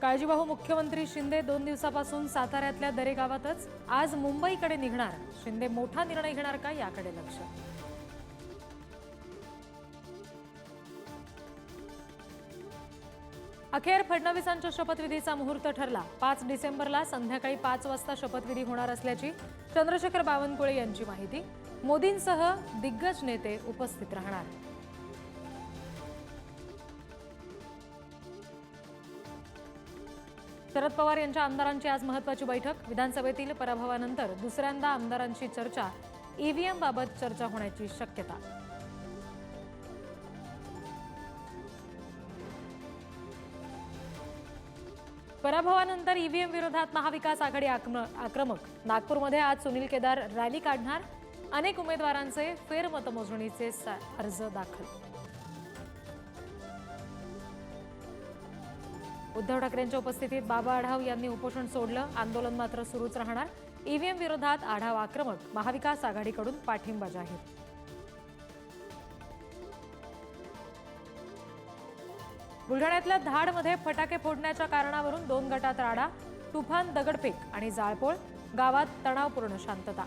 काळजीवाहू मुख्यमंत्री शिंदे 2 दिवसापासून साताऱ्यातल्या दरेगावातच. आज मुंबईकडे निघणार. शिंदे मोठा निर्णय घेणार का याकडे लक्ष. अखेर फडणवीसांच्या शपथविधीचा मुहूर्त ठरला. 5 डिसेंबरला संध्याकाळी 5 वाजता शपथविधी होणार असल्याची चंद्रशेखर बावनकुळे यांची माहिती. मोदींसह दिग्गज नेते उपस्थित राहणार. शरद पवार यांच्या आमदारांची आज महत्त्वाची बैठक. विधानसभेतील पराभवानंतर दुसऱ्यांदा आमदारांची चर्चा. ईव्हीएम बाबत चर्चा होण्याची शक्यता. पराभवानंतर ईव्हीएम विरोधात महाविकास आघाडी आक्रमक. नागपूरमध्ये आज सुनील केदार रॅली काढणार. अनेक उमेदवारांचे फेरमतमोजणीचे अर्ज दाखल. उद्धव ठाकरेंच्या उपस्थितीत बाबा आढाव यांनी उपोषण सोडलं. आंदोलन मात्र सुरूच राहणार. ईव्हीएम विरोधात आढाव आक्रमक. महाविकास आघाडीकडून पाठिंबा जाहीर. बुलढाण्यातल्या धाडमध्ये फटाके फोडण्याच्या कारणावरून 2 गटात राडा. तुफान, दगडफेक आणि जाळपोळ. गावात तणावपूर्ण शांतता.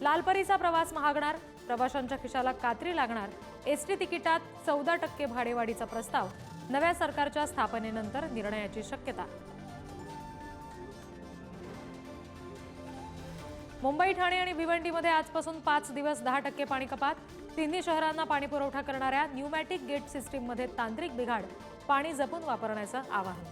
लालपरीचा प्रवास महागणार. प्रवाशांच्या खिशाला कात्री लागणार. एसटी तिकिटात 14% भाडेवाढीचा प्रस्ताव. नव्या सरकारच्या स्थापनेनंतर निर्णयाची शक्यता. मुंबई, ठाणे आणि भिवंडीमध्ये आजपासून 5 दिवस 10% पाणी कपात. तिन्ही शहरांना पाणी पुरवठा करणाऱ्या न्यूमॅटिक गेट सिस्टीममध्ये तांत्रिक बिघाड. पाणी जपून वापरण्याचं आवाहन.